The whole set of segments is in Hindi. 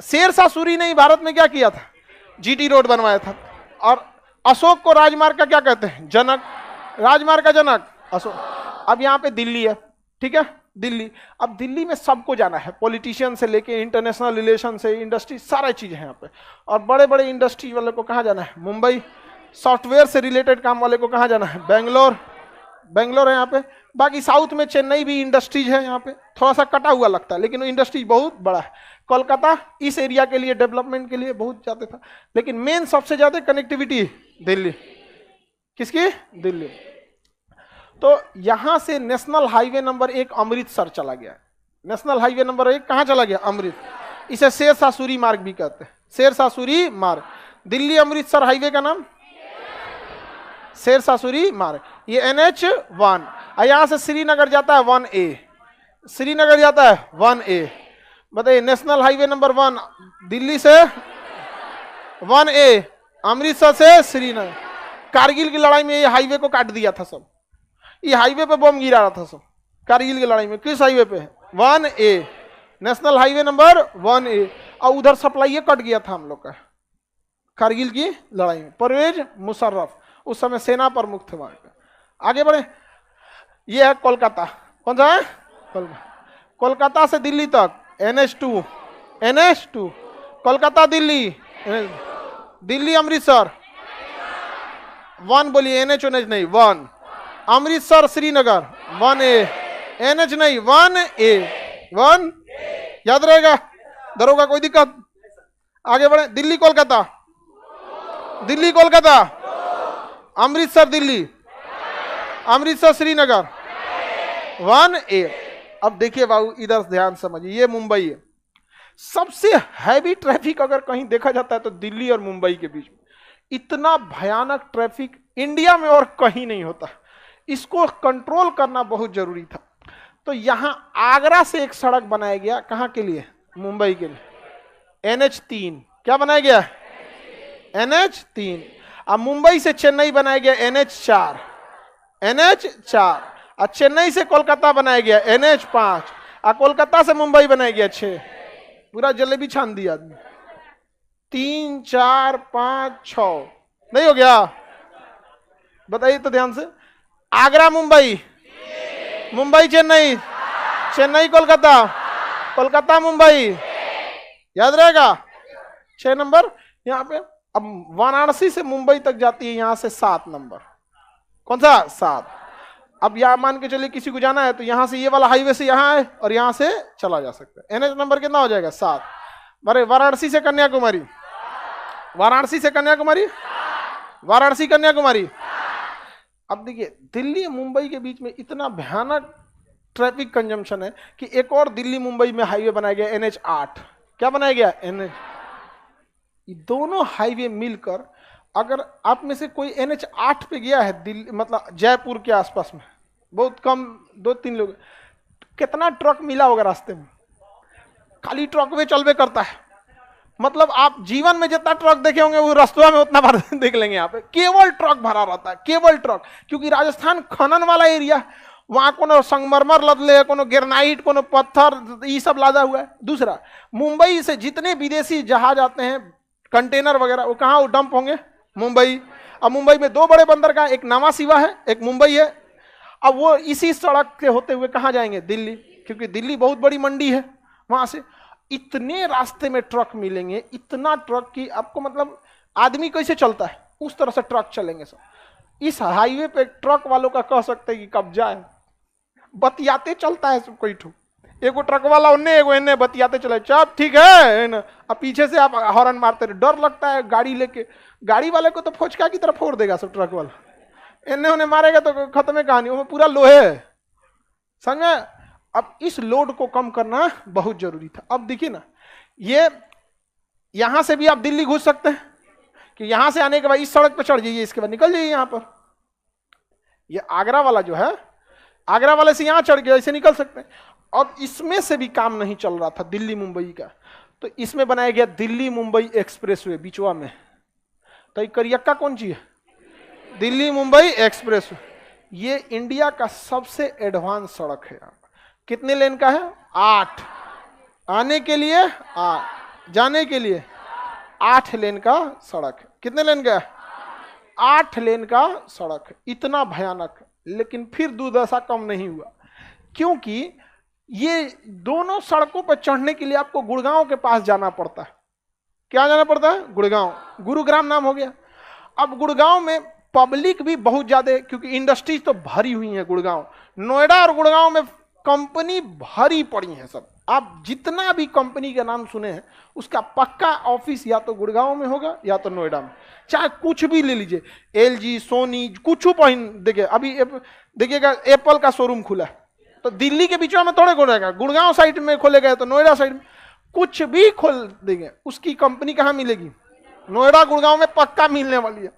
शेरशाह सूरी ने भारत में क्या किया था? जीटी रोड बनवाया था। और अशोक को राजमार्ग का क्या कहते हैं? जनक। राजमार्ग का जनक अशोक। अब यहाँ पे दिल्ली है, ठीक है, दिल्ली। अब दिल्ली में सबको जाना है, पॉलिटिशियन से लेके इंटरनेशनल रिलेशन से इंडस्ट्री, सारा चीज है यहाँ पे। और बड़े बड़े इंडस्ट्री वाले को कहाँ जाना है? मुंबई। सॉफ्टवेयर से रिलेटेड काम वाले को कहाँ जाना है? बेंगलोर। बेंगलोर है यहाँ पे। बाकी साउथ में चेन्नई भी इंडस्ट्रीज है यहाँ पे, थोड़ा सा कटा हुआ लगता है लेकिन इंडस्ट्री बहुत बड़ा है। कोलकाता इस एरिया के लिए डेवलपमेंट के लिए बहुत जाते था, लेकिन मेन सबसे ज्यादा कनेक्टिविटी दिल्ली। किसकी? दिल्ली। तो यहां से नेशनल हाईवे नंबर 1 अमृतसर चला गया। नेशनल हाईवे नंबर 1 कहां चला गया? अमृत। इसे शेरशाह सूरी मार्ग भी कहते हैं, शेरशाह सूरी मार्ग। दिल्ली अमृतसर हाईवे का नाम शेरशाह सूरी मार्ग। ये NH1। यहां से श्रीनगर जाता है 1A, श्रीनगर जाता है 1A। बताइए, नेशनल हाईवे नंबर 1 दिल्ली से 1A, अमृतसर से श्रीनगर। कारगिल की लड़ाई में ये हाईवे को काट दिया था सब, ये हाईवे पे बम गिरा रहा था सब कारगिल की लड़ाई में। किस हाईवे पे है? 1A, national highway number 1A। और उधर सप्लाई कट गया था हम लोग का कारगिल की लड़ाई में। परवेज मुशर्रफ उस समय सेना प्रमुख थे वहां पे। आगे बढ़े, ये है कोलकाता। कौन सा है? कोलकाता से दिल्ली तक NH2, NH2। कोलकाता दिल्ली, दिल्ली अमृतसर 1 बोलिए, NH नहीं 1। अमृतसर श्रीनगर 1A, NH नहीं 1A, 1 याद रहेगा, दरोगा कोई दिक्कत? आगे बढ़े, दिल्ली कोलकाता, दिल्ली कोलकाता, अमृतसर दिल्ली, अमृतसर श्रीनगर 1A। अब देखिए बाबू, इधर ध्यान समझिए, ये मुंबई है। सबसे हैवी ट्रैफिक अगर कहीं देखा जाता है तो दिल्ली और मुंबई के बीच में। इतना भयानक ट्रैफिक इंडिया में और कहीं नहीं होता। इसको कंट्रोल करना बहुत जरूरी था। तो यहां आगरा से एक सड़क बनाया गया, कहां के लिए? मुंबई के लिए। NH3 क्या बनाया गया? NH3। अब मुंबई से चेन्नई बनाया गया NH4, NH4। और चेन्नई से कोलकाता बनाया गया NH5। और कोलकाता से मुंबई बनाया गया 6। पूरा जलेबी छान दिया आदमी। 3 4 5 6 नहीं हो गया? बताइए तो ध्यान से। आगरा मुंबई, मुंबई चेन्नई, चेन्नई कोलकाता, कोलकाता मुंबई, याद रहेगा? 6 नंबर यहाँ पे। अब वाराणसी से मुंबई तक जाती है यहाँ से 7 नंबर। कौन सा? 7। अब यहाँ मान के चलिए किसी को जाना है तो यहाँ से ये वाला हाईवे से यहाँ है और यहाँ से चला जा सकता है। NH नंबर कितना हो जाएगा? 7। अरे वाराणसी से कन्याकुमारी, वाराणसी से कन्याकुमारी, वाराणसी कन्याकुमारी। अब देखिए, दिल्ली मुंबई के बीच में इतना भयानक ट्रैफिक कंजम्पशन है कि एक और दिल्ली मुंबई में हाईवे बनाया गया NH8। क्या बनाया गया? NH। दोनों हाईवे मिलकर, अगर आप में से कोई NH8 पे गया है दिल्ली, मतलब जयपुर के आसपास में, बहुत कम 2-3 लोग, कितना ट्रक मिला होगा रास्ते में? खाली ट्रक वे चलवे करता है। मतलब आप जीवन में जितना ट्रक देखे होंगे वो रास्तों में उतना भर देख लेंगे। यहाँ पे केवल ट्रक भरा रहता है, केवल ट्रक। क्योंकि राजस्थान खनन वाला एरिया, वहां कोनो संगमरमर लदले है, कोनो ग्रेनाइट, कोनो पत्थर, ये सब लादा हुआ है। दूसरा, मुंबई से जितने विदेशी जहाज आते हैं, कंटेनर वगैरह, वो कहाँ वो डंप होंगे? मुंबई। अब मुंबई में 2 बड़े बंदर का, एक नवा शिवा है, एक मुंबई है। अब वो इसी सड़क के होते हुए कहाँ जाएंगे? दिल्ली। क्योंकि दिल्ली बहुत बड़ी मंडी है। वहां से इतने रास्ते में ट्रक मिलेंगे, इतना ट्रक की आपको मतलब आदमी कैसे चलता है उस तरह से ट्रक चलेंगे सब। इस हाईवे पे ट्रक वालों का कह सकते हैं कि कब्जा है। बतियाते चलता है सब कोई ठू, एगो ट्रक वाला उन्ने एगो इन्ने बतियाते चले, चप ठीक है ना। अब पीछे से आप हॉर्न मारते रहे, डर लगता है गाड़ी लेके। गाड़ी वाले को तो फोचका की तरफ फोड़ देगा सब ट्रक वाला, इन्ने उन्हें मारेगा तो खत्म है कहानी। वो पूरा लोहे है, समझे? अब इस लोड को कम करना बहुत जरूरी था। अब देखिए ना, ये यहां से भी आप दिल्ली घुस सकते हैं कि यहां से आने के बाद इस सड़क पर चढ़ जाइए, इसके बाद निकल जाइए यहां पर। ये आगरा वाला जो है, आगरा वाले से यहां चढ़ गया, ऐसे निकल सकते हैं। अब इसमें से भी काम नहीं चल रहा था दिल्ली मुंबई का, तो इसमें बनाया गया दिल्ली मुंबई एक्सप्रेसवे बीचवा में। तो ये करियक्का कौन सी है? दिल्ली मुंबई एक्सप्रेसवे। ये इंडिया का सबसे एडवांस सड़क है। कितने लेन का है? 8। आने के लिए 8। जाने के लिए 8 लेन का सड़क है। कितने लेन का? 8 लेन का सड़क है। इतना भयानक है, लेकिन फिर दुर्दशा कम नहीं हुआ, क्योंकि ये दोनों सड़कों पर चढ़ने के लिए आपको गुड़गांव के पास जाना पड़ता है। क्या जाना पड़ता है? गुड़गांव। गुरुग्राम नाम हो गया। अब गुड़गांव में पब्लिक भी बहुत ज्यादा, क्योंकि इंडस्ट्रीज तो भरी हुई है गुड़गांव। नोएडा और गुड़गांव में कंपनी भरी पड़ी है सब। आप जितना भी कंपनी का नाम सुने हैं उसका पक्का ऑफिस या तो गुड़गांव में होगा या तो नोएडा में। चाहे कुछ भी ले लीजिए, एलजी, सोनी, कुछ पहन देखिए। अभी देखिएगा एप्पल का शोरूम खुला है, तो दिल्ली के बीच में थोड़े खोलेगा, गुड़गांव साइड में खोलेगा तो नोएडा साइड में, कुछ भी खोल देंगे उसकी कंपनी कहाँ मिलेगी? नोएडा गुड़गांव में पक्का मिलने वाली है।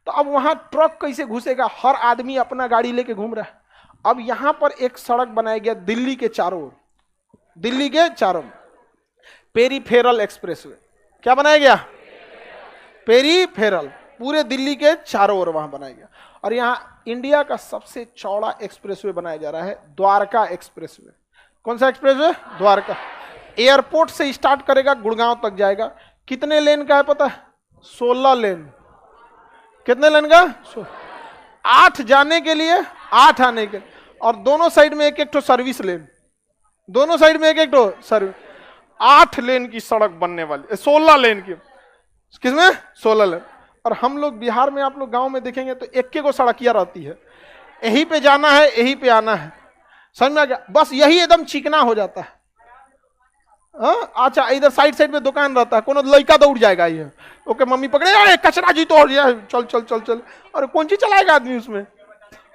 तो अब वहां ट्रक कैसे घुसेगा? हर आदमी अपना गाड़ी लेके घूम रहा है। अब यहां पर एक सड़क बनाया गया दिल्ली के चारों ओर, दिल्ली के चारों, पेरीफेरल एक्सप्रेसवे। क्या बनाया गया? पेरीफेरल, पूरे दिल्ली के चारों ओर वहां बनाया गया। और यहाँ इंडिया का सबसे चौड़ा एक्सप्रेसवे बनाया जा रहा है, द्वारका एक्सप्रेसवे। कौन सा एक्सप्रेसवे? द्वारका। एयरपोर्ट से स्टार्ट करेगा, गुड़गांव तक जाएगा। कितने लेन का है पता है? 16 लेन। कितने लेन का? 8 जाने के लिए, 8 आने के लिए, और दोनों साइड में एक एक तो सर्विस लेन, दोनों साइड में एक एक तो सर्विस। 8 लेन की सड़क बनने वाली, 16 लेन की। किसमें? 16 लेन। और हम लोग बिहार में, आप लोग गांव में देखेंगे तो एक को सड़कियां रहती है, यहीं पे जाना है, यहीं पे आना है। समझ में आ गया? बस यही एकदम चिकना हो जाता है। अच्छा, इधर साइड साइड में दुकान रहता है, कोनो लड़का दौड़ जाएगा, ये ओके मम्मी पकड़े, अरे कचरा जी तोड़ दिया, चल चल चल चल, और कौन चीज चलाएगा आदमी उसमें।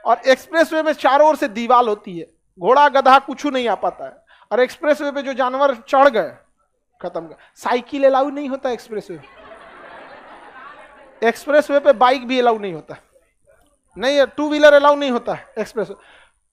और एक्सप्रेसवे में चारों ओर से दीवार होती है, घोड़ा गधा कुछ नहीं आ पाता है। और एक्सप्रेसवे पे जो जानवर चढ़ गए, खत्म। साइकिल अलाउ नहीं होता एक्सप्रेसवे, एक्सप्रेसवे पे बाइक भी अलाउ नहीं होता, नहीं है, 2 व्हीलर अलाउ नहीं होता है एक्सप्रेसवे।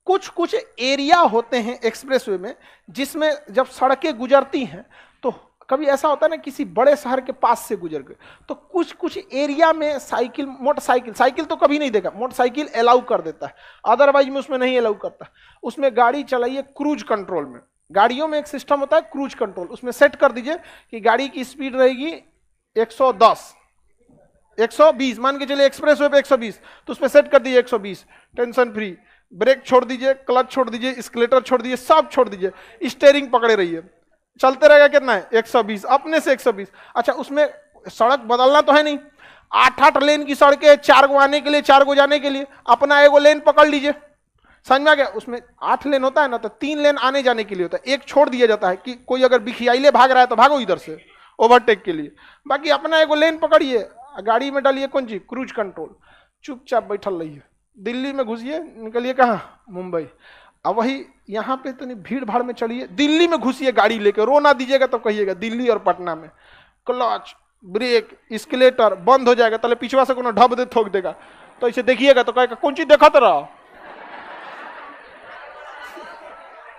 कुछ कुछ एरिया होते हैं एक्सप्रेसवे में जिसमें जब सड़कें गुजरती हैं तो कभी ऐसा होता है ना, किसी बड़े शहर के पास से गुजर गए तो कुछ कुछ एरिया में साइकिल, मोटरसाइकिल, साइकिल तो कभी नहीं देगा, मोटरसाइकिल अलाउ कर देता है, अदरवाइज में उसमें नहीं अलाउ करता। उसमें गाड़ी चलाइए क्रूज कंट्रोल में, गाड़ियों में एक सिस्टम होता है क्रूज कंट्रोल, उसमें सेट कर दीजिए कि गाड़ी की स्पीड रहेगी 110, 120, मान के चलिए एक्सप्रेसवे पे 120, तो उसमें सेट कर दीजिए 120, टेंशन फ्री। ब्रेक छोड़ दीजिए, क्लच छोड़ दीजिए, स्केलेटर छोड़ दीजिए, सब छोड़ दीजिए, स्टीयरिंग पकड़े रहिए, चलते रहेगा। कितना है? 120, अपने से 120। अच्छा, उसमें सड़क बदलना तो है नहीं, 8-8 लेन की सड़कें, 4 गो आने के लिए, 4 गो जाने के लिए, अपना एगो लेन पकड़ लीजिए। समझ में आ गया? उसमें 8 लेन होता है ना, तो 3 लेन आने जाने के लिए होता है, एक छोड़ दिया जाता है कि कोई अगर बिखियाइले भाग रहा है तो भागो इधर से ओवरटेक के लिए, बाकी अपना एगो लेन पकड़िए, गाड़ी में डालिए कौन चीज? क्रूज कंट्रोल, चुपचाप बैठल रहिए। दिल्ली में घुसिए, निकलिए कहाँ? मुंबई। अब वही यहाँ पे तो नहीं, भीड़ भाड़ में चलिए, दिल्ली में घुसिए गाड़ी लेके, रो ना दीजिएगा तो कहिएगा दिल्ली और पटना में क्लच, ब्रेक, स्केलेटर बंद हो जाएगा, तले पिछवा से कोनो ढब दे ठोक देगा, तो ऐसे देखिएगा तो कहेगा कौन चीज देखा रहा,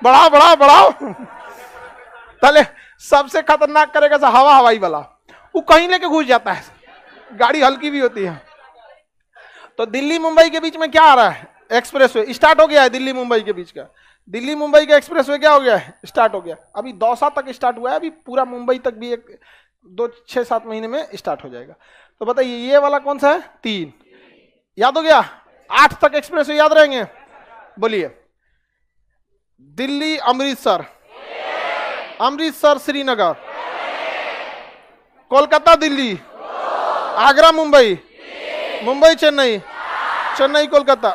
बढ़ाओ बढ़ाओ बढ़ाओ। तले सबसे खतरनाक करेगा सा हवाई वाला, वो कहीं लेके घुस जाता है, गाड़ी हल्की भी होती है। तो दिल्ली मुंबई के बीच में क्या आ रहा है? एक्सप्रेसवे स्टार्ट हो गया है, दिल्ली मुंबई के बीच का, दिल्ली मुंबई का एक्सप्रेसवे क्या हो गया है? स्टार्ट हो गया। अभी दौसा तक स्टार्ट हुआ है, अभी पूरा मुंबई तक भी 6-7 महीने में स्टार्ट हो जाएगा। तो बताइए ये वाला कौन सा है? 3 याद हो गया? 8 तक एक्सप्रेसवे याद रहेंगे? बोलिए। दिल्ली अमृतसर, अमृतसर श्रीनगर, कोलकाता दिल्ली, आगरा मुंबई, मुंबई चेन्नई, चेन्नई कोलकाता,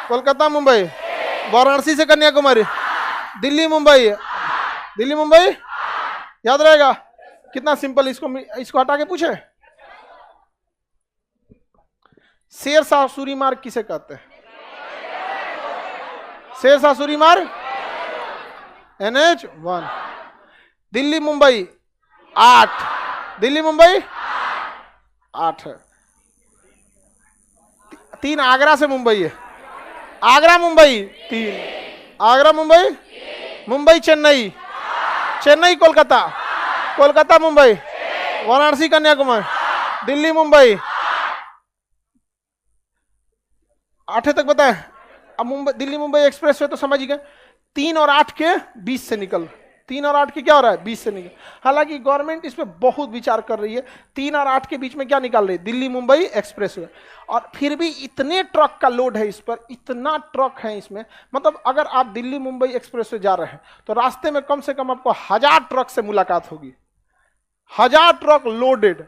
कोलकाता मुंबई, वाराणसी से कन्याकुमारी, दिल्ली मुंबई, दिल्ली मुंबई याद रहेगा? कितना सिंपल। इसको हटा के पूछे, शेरशाह सूरी मार्ग किसे कहते हैं? शेरशाह सूरी मार्ग NH1। दिल्ली मुंबई 8, दिल्ली मुंबई 8 है। 3 आगरा से मुंबई है, आगरा मुंबई 3, आगरा मुंबई, मुंबई चेन्नई, चेन्नई कोलकाता, कोलकाता मुंबई, वाराणसी कन्याकुमारी, दिल्ली मुंबई। 8 तक बताए। अब मुंबई दिल्ली मुंबई एक्सप्रेस है तो समझ गए, 3 और 8 के बीच से निकल, 3 और 8 की क्या हो रहा है 20 से निकल। हालांकि गवर्नमेंट इस पे बहुत विचार कर रही है, 3 और 8 के बीच में क्या निकाल रही है, दिल्ली मुंबई एक्सप्रेसवे। और फिर भी इतने ट्रक का लोड है इस पर, इतना ट्रक है इसमें, मतलब अगर आप दिल्ली मुंबई एक्सप्रेसवे जा रहे हैं तो रास्ते में कम से कम आपको 1000 ट्रक से मुलाकात होगी, 1000 ट्रक लोडेड।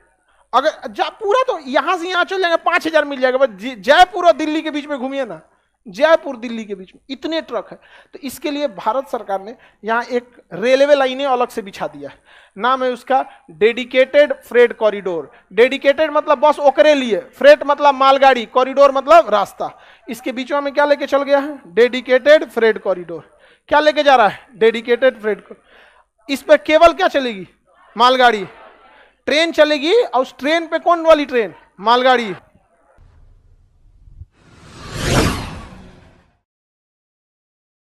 अगर पूरा तो यहां से यहां चल जाएंगे 5000 मिल जाएगा, बस जयपुर और दिल्ली के बीच में घूमिए ना, जयपुर दिल्ली के बीच में इतने ट्रक है। तो इसके लिए भारत सरकार ने यहाँ एक रेलवे लाइनें अलग से बिछा दिया है, नाम है उसका डेडिकेटेड फ्रेट कॉरिडोर। डेडिकेटेड मतलब बस ओकरे लिए, फ्रेट मतलब मालगाड़ी, कॉरिडोर मतलब रास्ता। इसके बीच में क्या लेके चल गया है, डेडिकेटेड फ्रेट कॉरिडोर। क्या लेके जा रहा है, डेडिकेटेड फ्रेट। इस पर केवल क्या चलेगी, मालगाड़ी। ट्रेन चलेगी और उस ट्रेन पे कौन वाली ट्रेन, मालगाड़ी।